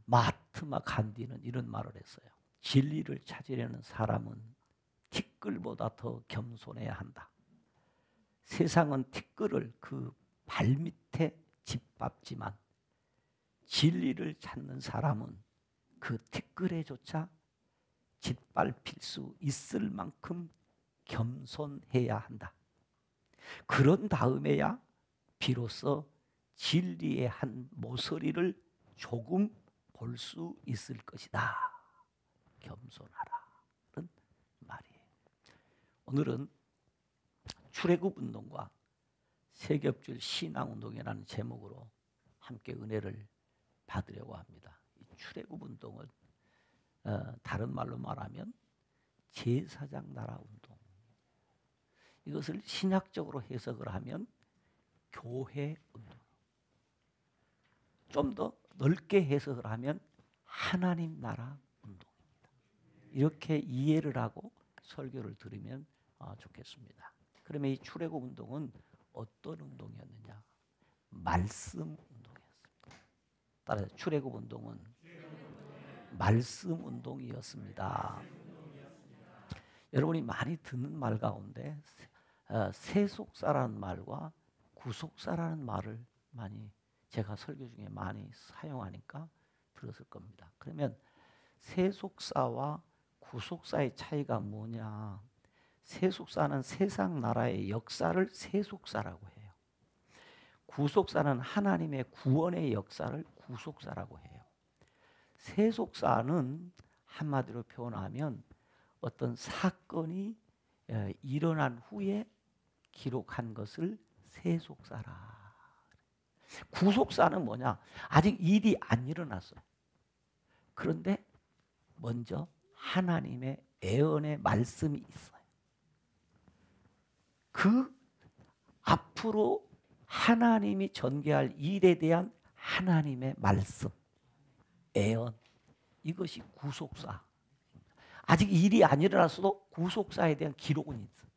마하트마 간디는 이런 말을 했어요. 진리를 찾으려는 사람은 티끌보다 더 겸손해야 한다. 세상은 티끌을 그 발밑에 짓밟지만 진리를 찾는 사람은 그 티끌에조차 짓밟힐 수 있을 만큼 겸손해야 한다. 그런 다음에야 비로소 진리의 한 모서리를 조금 볼 수 있을 것이다. 겸손하라. 그런 말이에요. 오늘은 출애굽 운동과 세겹줄 신앙운동이라는 제목으로 함께 은혜를 받으려고 합니다. 이 출애굽 운동은 다른 말로 말하면 제사장 나라 운동. 이것을 신학적으로 해석을 하면 교회 운동. 좀 더 넓게 해석을 하면 하나님 나라 운동입니다. 이렇게 이해를 하고 설교를 들으면 좋겠습니다. 그러면 이 출애굽 운동은 어떤 운동이었느냐? 말씀 운동이었습니다. 따라서 출애굽 운동은 말씀 운동이었습니다. 여러분이 많이 듣는 말 가운데 세속사라는 말과 구속사라는 말을 많이 제가 설교 중에 많이 사용하니까 들었을 겁니다. 그러면 세속사와 구속사의 차이가 뭐냐? 세속사는 세상 나라의 역사를 세속사라고 해요. 구속사는 하나님의 구원의 역사를 구속사라고 해요. 세속사는 한마디로 표현하면 어떤 사건이 일어난 후에 기록한 것을 세속사라. 구속사는 뭐냐? 아직 일이 안 일어났어요. 그런데 먼저 하나님의 예언의 말씀이 있어요. 그 앞으로 하나님이 전개할 일에 대한 하나님의 말씀, 예언, 이것이 구속사. 아직 일이 안 일어났어도 구속사에 대한 기록은 있어요.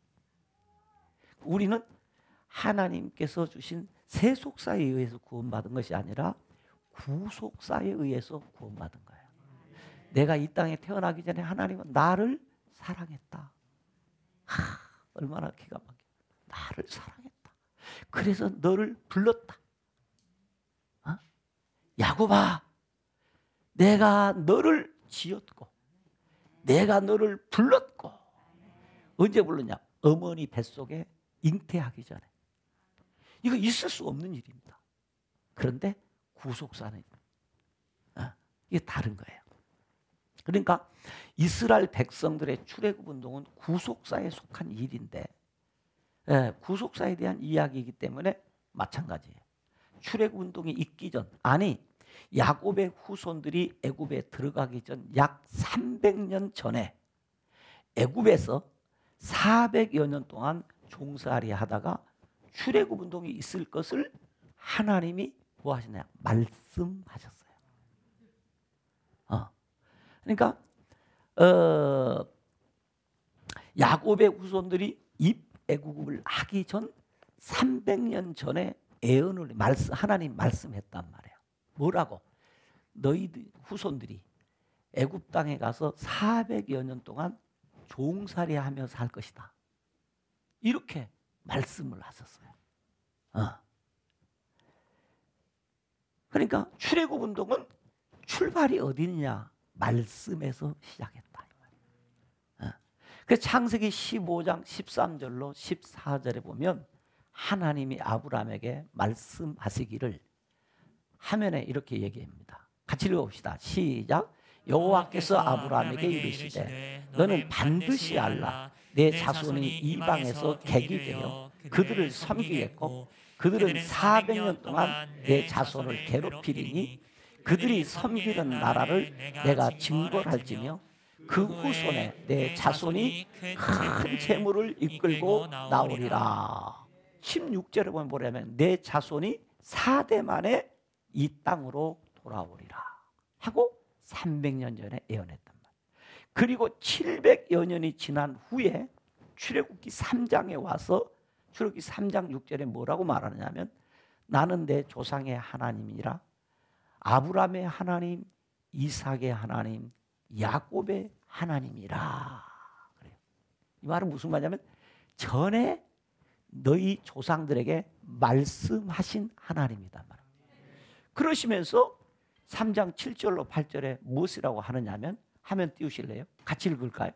우리는 하나님께서 주신 세속사에 의해서 구원받은 것이 아니라 구속사에 의해서 구원받은 거예요. 내가 이 땅에 태어나기 전에 하나님은 나를 사랑했다. 얼마나 기가 막혀. 나를 사랑했다. 그래서 너를 불렀다. 야곱아, 내가 너를 지었고 내가 너를 불렀고. 언제 불렀냐? 어머니 뱃속에 잉태하기 전에. 이거 있을 수 없는 일입니다. 그런데 구속사는 이게 다른 거예요. 그러니까 이스라엘 백성들의 출애굽 운동은 구속사에 속한 일인데 구속사에 대한 이야기이기 때문에 마찬가지예요. 출애굽 운동이 있기 전, 아니 야곱의 후손들이 애굽에 들어가기 전 약 300년 전에 애굽에서 400여 년 동안 종살이 하다가 출애굽 운동이 있을 것을 하나님이 뭐 하시냐? 말씀하셨어요. 그러니까 야곱의 후손들이 입애굽을 하기 전 300년 전에 예언을 하나님 말씀했단 말이에요. 뭐라고? 너희들 후손들이 애굽 땅에 가서 400여 년 동안 종살이하며 살 것이다. 이렇게 말씀을 하셨어요. 그러니까 출애굽 운동은 출발이 어디냐? 말씀에서 시작했다. 그 창세기 15장 13절로 14절에 보면 하나님이 아브라함에게 말씀하시기를 화면에 이렇게 얘기합니다. 같이 읽어봅시다. 시작. 여호와께서 아브라함에게 이르시되 너는 반드시 알라. 내 자손이 이방에서 객이 되어 그들을 섬기겠고 그들은 400년 동안 내 자손을 괴롭히리니 그들이 섬기는 나라를 내가 징벌할지며 그 후손에 내 자손이 큰 재물을 이끌고 나오리라. 16절에 보면 뭐냐면 내 자손이 4대 만에 이 땅으로 돌아오리라 하고 300년 전에 예언했단 말이에요. 그리고 700여 년이 지난 후에 출애굽기 3장에 와서 출애굽기 3장 6절에 뭐라고 말하느냐면 나는 내 조상의 하나님이라 아브라함의 하나님, 이삭의 하나님, 야곱의 하나님이라. 그래요. 이 말은 무슨 말이냐면 전에 너희 조상들에게 말씀하신 하나님이다. 그러시면서 3장 7절로 8절에 무엇이라고 하느냐면, 화면 띄우실래요? 같이 읽을까요?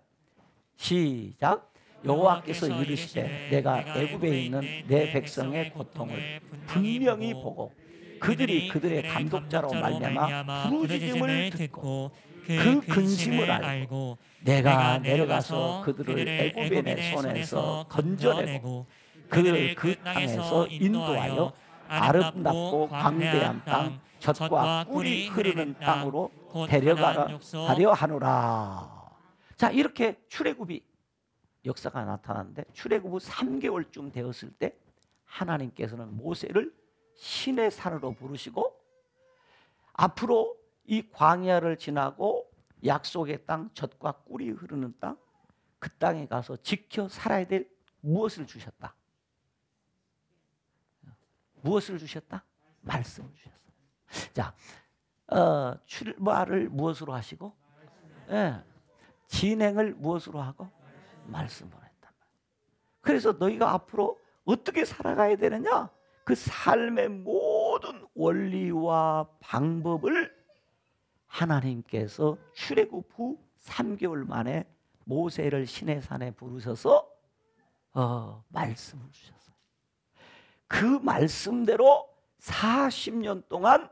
시작. 여호와께서 이르시되 내가 애굽에 있는 내 백성의 고통을 분명히 보고 그들이 그들의 감독자로 말미암아 부르짖음을 듣고 그 근심을 알고 내가 내려가서 그들을 애굽의 내 손에서 건져내고 그들을 그 땅에서 인도하여 아름답고 광대한 땅, 젖과 꿀이 흐르는 땅으로 데려가려 하노라. 자, 이렇게 출애굽이 역사가 나타나는데, 출애굽 후 3개월쯤 되었을 때 하나님께서는 모세를 신의 산으로 부르시고 앞으로 이 광야를 지나고 약속의 땅, 젖과 꿀이 흐르는 땅, 그 땅에 가서 지켜 살아야 될 무엇을 주셨다? 무엇을 주셨다? 말씀을 주셨어요. 자, 출발을 무엇으로 하시고, 진행을 무엇으로 하고? 말씀으로 했단 말이에요. 그래서 너희가 앞으로 어떻게 살아가야 되느냐? 그 삶의 모든 원리와 방법을 하나님께서 출애굽 후 3개월 만에 모세를 시내 산에 부르셔서 말씀을 주셨어요. 그 말씀대로 40년 동안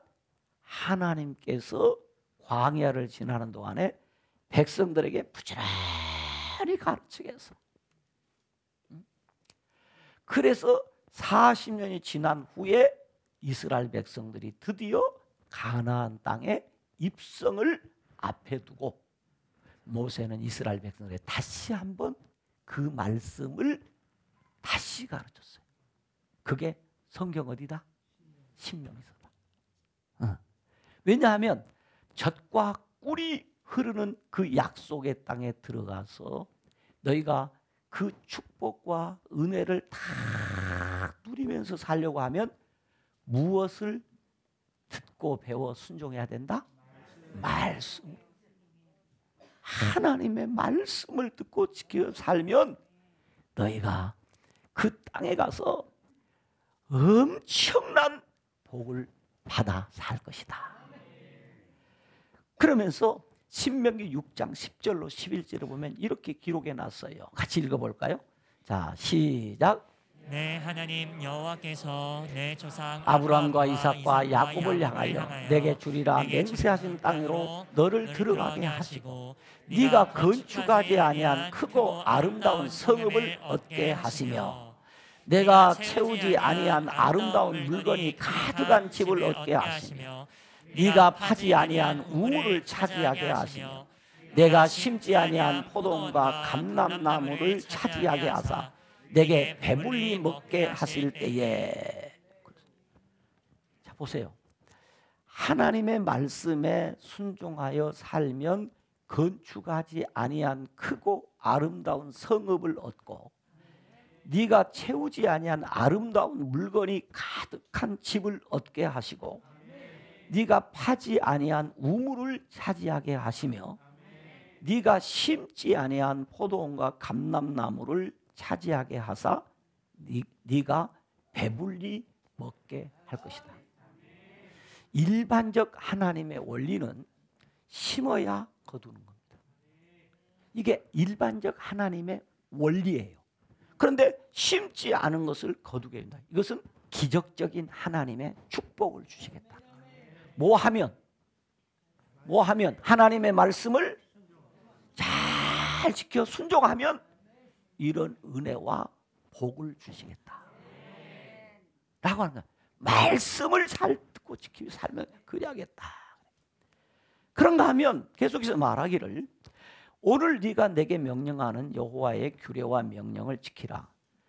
하나님께서 광야를 지나는 동안에 백성들에게 부지런히 가르치게 했어. 그래서 40년이 지난 후에 이스라엘 백성들이 드디어 가나안 땅에 입성을 앞에 두고 모세는 이스라엘 백성들에게 다시 한번 그 말씀을 다시 가르쳤어요. 그게 성경 어디다? 신명기서다. 왜냐하면 젖과 꿀이 흐르는 그 약속의 땅에 들어가서 너희가 그 축복과 은혜를 다 누리면서 살려고 하면 무엇을 듣고 배워 순종해야 된다? 말씀. 하나님의 말씀을 듣고 지켜 살면 너희가 그 땅에 가서 엄청난 복을 받아 살 것이다. 그러면서 신명기 6장 10절로 11절을 보면 이렇게 기록해 놨어요. 같이 읽어볼까요? 자, 시작. 내 하나님 여호와께서 내 조상 아브라함과 이삭과 야곱을 향하여 내게 주리라 맹세하신 땅으로 너를 들어가게 하시고 네가 건축하지 아니한 크고 아름다운 성읍을 얻게 하시며 내가 채우지 아니한 아름다운 물건이 가득한 집을 얻게 하시며 네가 파지 아니한 우물을 차지하게 하시며 내가 심지 아니한 포도원과 감람나무를 차지하게 하사 내게 배불리 먹게 하실 때에. 자, 보세요. 하나님의 말씀에 순종하여 살면 건축하지 아니한 크고 아름다운 성읍을 얻고 네가 채우지 아니한 아름다운 물건이 가득한 집을 얻게 하시고 네가 파지 아니한 우물을 차지하게 하시며 네가 심지 아니한 포도원과 감람나무를 차지하게 하사 네가 배불리 먹게 할 것이다. 일반적 하나님의 원리는 심어야 거두는 겁니다. 이게 일반적 하나님의 원리예요. 그런데 심지 않은 것을 거두게 된다. 이것은 기적적인 하나님의 축복을 주시겠다. 뭐 하면 하나님의 말씀을 잘 지켜 순종하면 이런 은혜와 복을 주시겠다 라고 하는 거야. 말씀을 잘 듣고 지키며 살면 그래야겠다. 그런가 하면 계속해서 말하기를 오늘 네가 내게 명령하는 여호와의 규례와 명령을 지키라.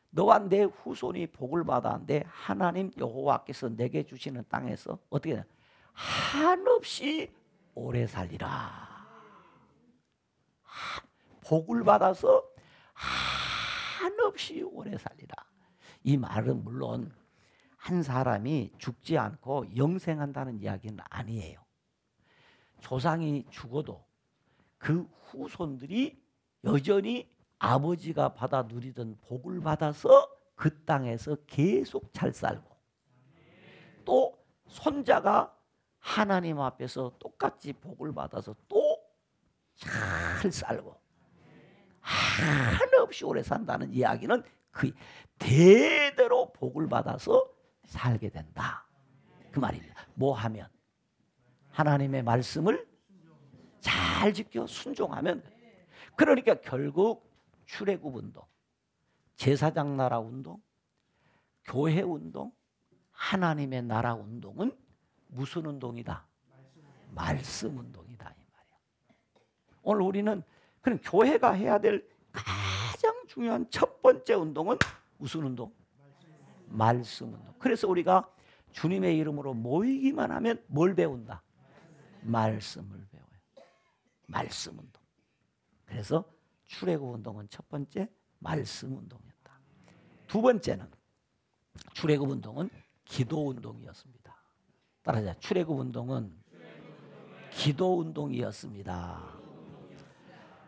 너와 내 후손이 복을 받아 내 하나님 여호와께서 내게 주시는 땅에서 어떻게 되냐? 한없이 오래 살리라. 복을 받아서 한없이 오래 살리라. 이 말은 물론 한 사람이 죽지 않고 영생한다는 이야기는 아니에요. 조상이 죽어도 그 후손들이 여전히 아버지가 받아 누리던 복을 받아서 그 땅에서 계속 잘 살고, 또 손자가 하나님 앞에서 똑같이 복을 받아서 또 잘 살고 한없이 오래 산다는 이야기는 그 대대로 복을 받아서 살게 된다, 그 말입니다. 뭐 하면? 하나님의 말씀을 잘 지켜 순종하면. 그러니까 결국 출애굽 운동, 제사장 나라 운동, 교회 운동, 하나님의 나라 운동은 무슨 운동이다? 말씀 운동이다, 이 말이야. 오늘 우리는 그럼 교회가 해야 될 가장 중요한 첫 번째 운동은 무슨 운동? 말씀 운동. 그래서 우리가 주님의 이름으로 모이기만 하면 뭘 배운다? 말씀을 배워요. 말씀 운동. 그래서 출애굽 운동은 첫 번째 말씀 운동이었다. 두 번째는 출애굽 운동은 기도 운동이었습니다. 따라하자. 출애굽 운동은 기도 운동이었습니다.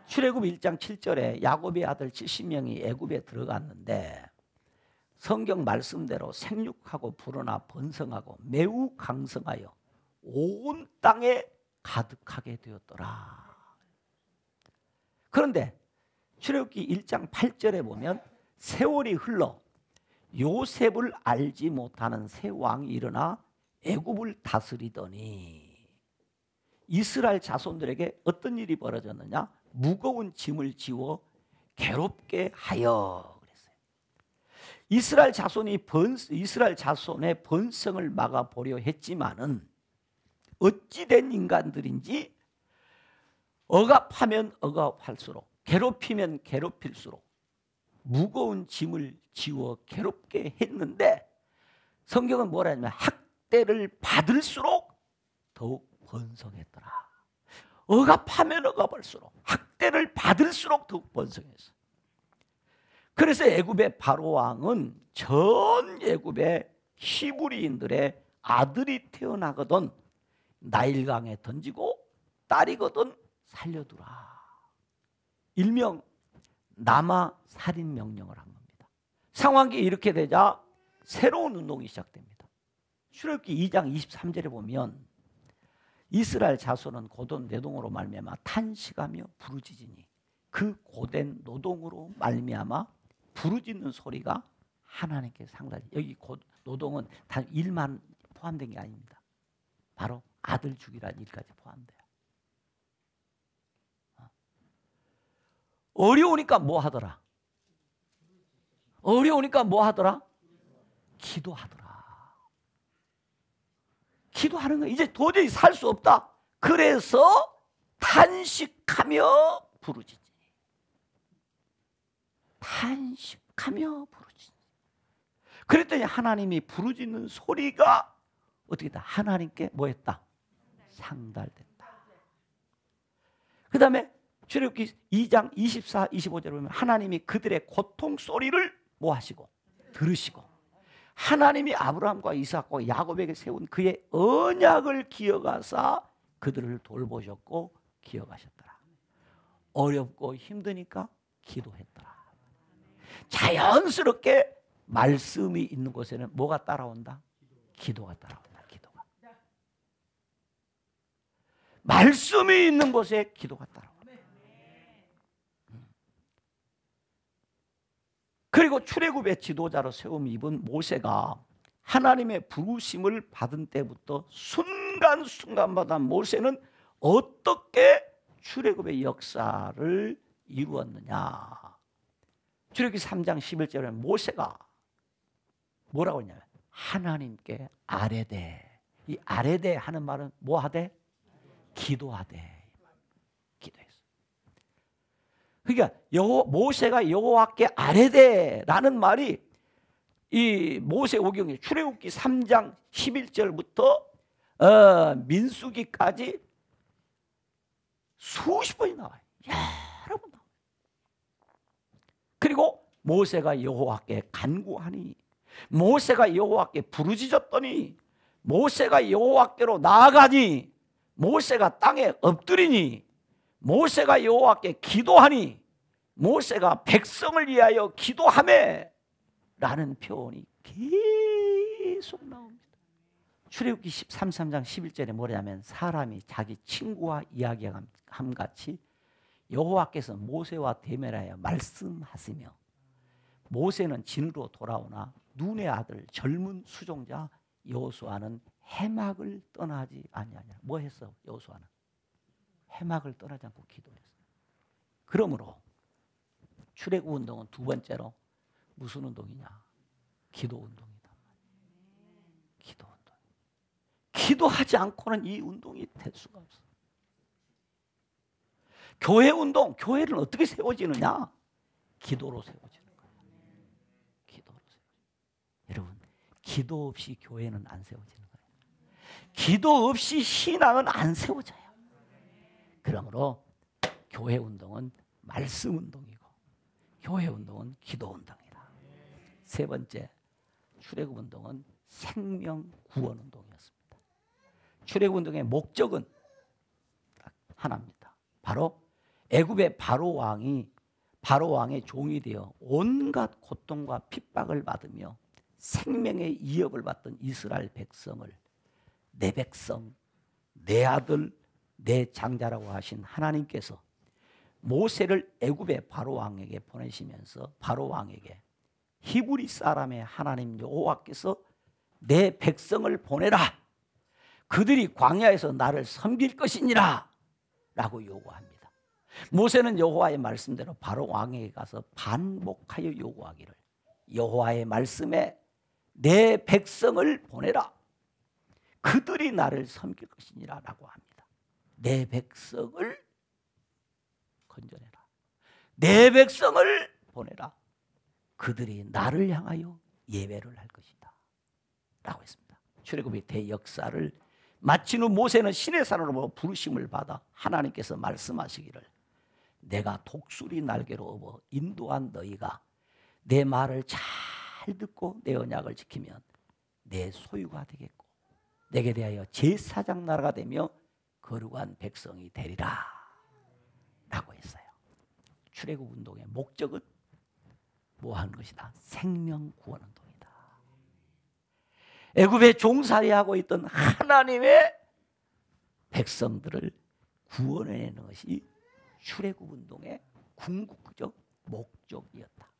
출애굽 1장 7절에 야곱의 아들 70명이 애굽에 들어갔는데 성경 말씀대로 생육하고 불어나 번성하고 매우 강성하여 온 땅에 가득하게 되었더라. 그런데 출애굽기 1장 8절에 보면 세월이 흘러 요셉을 알지 못하는 새 왕이 일어나 애굽을 다스리더니 이스라엘 자손들에게 어떤 일이 벌어졌느냐? 무거운 짐을 지워 괴롭게 하여 그랬어요. 이스라엘 자손의 번성을 막아보려 했지만은 어찌된 인간들인지 억압하면 억압할수록, 괴롭히면 괴롭힐수록 무거운 짐을 지워 괴롭게 했는데 성경은 뭐라 하냐면 학대를 받을수록 더욱 번성했더라. 억압하면 억압할수록, 학대를 받을수록 더욱 번성했어. 그래서 애굽의 바로 왕은 전 애굽의 히브리인들의 아들이 태어나거든 나일강에 던지고 딸이거든 살려두라. 일명 남아 살인 명령을 한 겁니다. 상황이 이렇게 되자 새로운 운동이 시작됩니다. 출애굽기 2장 23절에 보면 이스라엘 자손은 고된 노동으로 말미암아 탄식하며 부르짖으니 그 고된 노동으로 말미암아 부르짖는 소리가 하나님께 상달이. 여기 노동은 단 일만 포함된 게 아닙니다. 바로 아들 죽이라는 일까지 포함돼요. 어려우니까 뭐 하더라? 어려우니까 뭐 하더라? 기도하더라. 기도하는 거야. 이제 도저히 살 수 없다. 그래서 탄식하며 부르짖니. 탄식하며 부르짖니. 그랬더니 하나님이 부르짖는 소리가 어떻게 했다? 하나님께 뭐 했다? 상달됐다. 그 다음에 출애굽기 2장 24, 25절에 보면 하나님이 그들의 고통 소리를 뭐 하시고? 들으시고 하나님이 아브라함과 이삭과 야곱에게 세운 그의 언약을 기억하사 그들을 돌보셨고 기억하셨더라. 어렵고 힘드니까 기도했더라. 자연스럽게 말씀이 있는 곳에는 뭐가 따라온다? 기도가 따라온다. 기도가. 말씀이 있는 곳에 기도가 따라온다. 그리고 출애굽의 지도자로 세움 입은 모세가 하나님의 부르심을 받은 때부터 순간순간마다 모세는 어떻게 출애굽의 역사를 이루었느냐. 출애굽기 3장 11절에 모세가 뭐라고 했냐면 하나님께 아뢰되. 이 아뢰되 하는 말은 뭐 하되? 기도하되. 그러니까 모세가 여호와께 아뢰되라는 말이 이 모세오경에 출애굽기 3장 11절부터 민수기까지 수십 번이 나와요. 여러 번 나와요. 그리고 모세가 여호와께 간구하니, 모세가 여호와께 부르짖었더니, 모세가 여호와께로 나아가니, 모세가 땅에 엎드리니 모세가 여호와께 기도하니 모세가 백성을 위하여 기도하매 라는 표현이 계속 나옵니다. 출애굽기 13장 11절에 뭐냐면 사람이 자기 친구와 이야기함 같이 여호와께서 모세와 대면하여 말씀하시며 모세는 진으로 돌아오나 눈의 아들 젊은 수종자 여호수아는 해막을 떠나지 아니하냐. 뭐 했어? 여호수아는 해막을 떠나지 않고 기도했어요. 그러므로 출애굽 운동은 두 번째로 무슨 운동이냐? 기도 운동이다. 기도 운동. 기도하지 않고는 이 운동이 될 수가 없어. 교회 운동, 교회는 어떻게 세워지느냐? 기도로 세워지는 거예요. 기도로 세워지는. 여러분, 기도 없이 교회는 안 세워지는 거예요. 기도 없이 신앙은 안 세워져요. 그러므로 교회 운동은 말씀 운동이고 교회 운동은 기도 운동이다. 세 번째, 출애굽 운동은 생명 구원 운동이었습니다. 출애굽 운동의 목적은 딱 하나입니다. 바로 애굽의 바로 왕의 종이 되어 온갖 고통과 핍박을 받으며 생명의 위협을 받던 이스라엘 백성을 내 백성, 내 아들, 내 장자라고 하신 하나님께서 모세를 애굽의 바로 왕에게 보내시면서 바로 왕에게 히브리 사람의 하나님 여호와께서 내 백성을 보내라. 그들이 광야에서 나를 섬길 것이니라 라고 요구합니다. 모세는 여호와의 말씀대로 바로 왕에게 가서 반복하여 요구하기를 여호와의 말씀에 내 백성을 보내라. 그들이 나를 섬길 것이니라 라고 합니다. 내 백성을 건져내라. 내 백성을 보내라. 그들이 나를 향하여 예배를 할 것이다 라고 했습니다. 출애굽의 대역사를 마친 후 모세는 시내 산으로 부르심을 받아 하나님께서 말씀하시기를 내가 독수리 날개로 업어 인도한 너희가 내 말을 잘 듣고 내 언약을 지키면 내 소유가 되겠고 내게 대하여 제사장 나라가 되며 거룩한 백성이 되리라 라고 했어요. 출애굽 운동의 목적은 뭐 하는 것이다? 생명 구원 운동이다. 애굽에 종살이하고 있던 하나님의 백성들을 구원해내는 것이 출애굽 운동의 궁극적 목적이었다.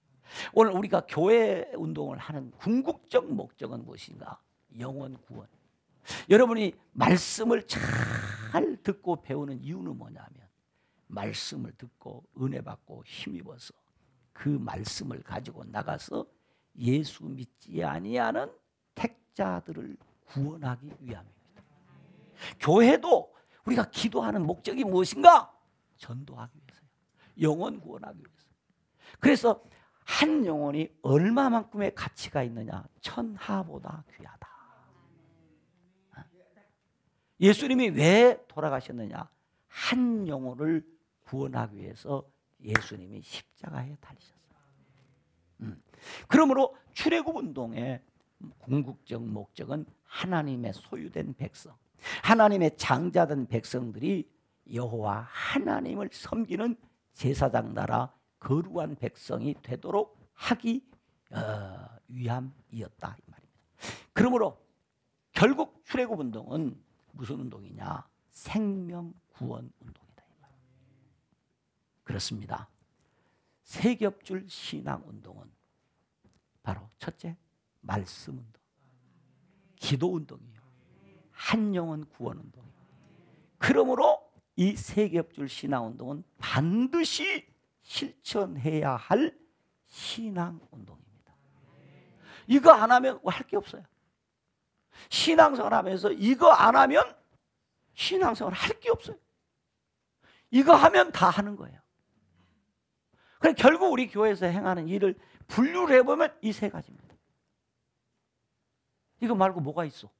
오늘 우리가 교회 운동을 하는 궁극적 목적은 무엇인가? 영혼 구원. 여러분이 말씀을 잘 듣고 배우는 이유는 뭐냐면 말씀을 듣고 은혜 받고 힘입어서 그 말씀을 가지고 나가서 예수 믿지 아니하는 택자들을 구원하기 위함입니다. 교회도 우리가 기도하는 목적이 무엇인가? 전도하기 위해서요. 영혼 구원하기 위해서. 그래서 한 영혼이 얼마만큼의 가치가 있느냐? 천하보다 귀하다. 예수님이 왜 돌아가셨느냐? 한 영혼을 구원하기 위해서 예수님이 십자가에 달리셨어요. 그러므로 출애굽 운동의 궁극적 목적은 하나님의 소유된 백성, 하나님의 장자된 백성들이 여호와 하나님을 섬기는 제사장 나라 거룩한 백성이 되도록 하기 위함이었다 이 말입니다. 그러므로 결국 출애굽 운동은 무슨 운동이냐? 생명 구원 운동이다 이 말입니다. 그렇습니다. 세 겹줄 신앙 운동은 바로 첫째 말씀 운동, 기도 운동이에요. 한 영혼 구원 운동이에요. 그러므로 이 세 겹줄 신앙 운동은 반드시 실천해야 할 신앙 운동입니다. 이거 안 하면 할 게 없어요. 신앙생활 하면서 이거 안 하면 신앙생활 할 게 없어요. 이거 하면 다 하는 거예요. 그래 결국 우리 교회에서 행하는 일을 분류를 해보면 이 세 가지입니다. 이거 말고 뭐가 있어?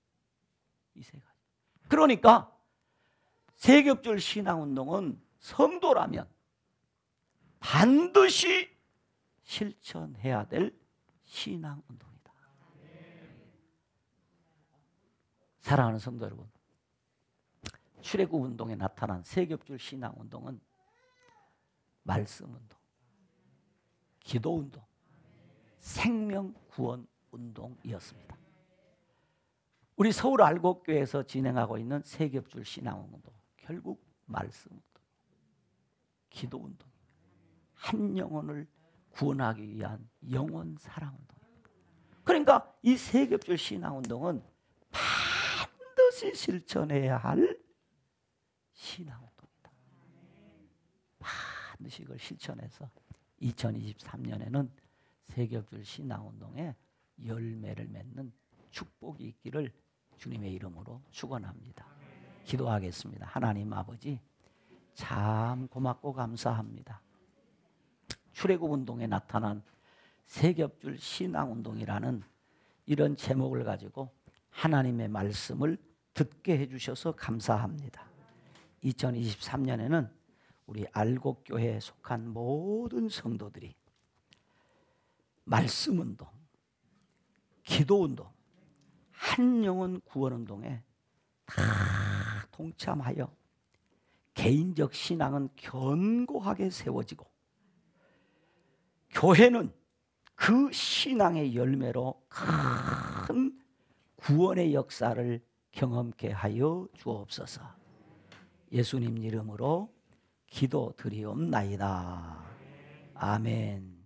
이 세 가지. 그러니까 세겹줄 신앙운동은 성도라면 반드시 실천해야 될 신앙운동이다. 사랑하는 성도 여러분, 출애굽 운동에 나타난 세겹줄 신앙 운동은 말씀 운동, 기도 운동, 생명 구원 운동이었습니다. 우리 서울 알곡교회에서 진행하고 있는 세겹줄 신앙 운동, 결국 말씀 운동, 기도 운동, 한 영혼을 구원하기 위한 영혼 사랑 운동입니다. 그러니까 이 세겹줄 신앙 운동은 반드시 실천해야 할 신앙 운동이다. 반드시 이걸 실천해서 2023년에는 세겹줄 신앙 운동에 열매를 맺는 축복이 있기를 주님의 이름으로 축원합니다. 기도하겠습니다. 하나님 아버지, 참 고맙고 감사합니다. 출애굽 운동에 나타난 세겹줄 신앙 운동이라는 이런 제목을 가지고 하나님의 말씀을 듣게 해주셔서 감사합니다. 2023년에는 우리 알곡교회에 속한 모든 성도들이 말씀 운동, 기도 운동, 한 영혼 구원 운동에 다 동참하여 개인적 신앙은 견고하게 세워지고 교회는 그 신앙의 열매로 큰 구원의 역사를 경험케 하여 주옵소서. 예수님 이름으로 기도드리옵나이다. 아멘.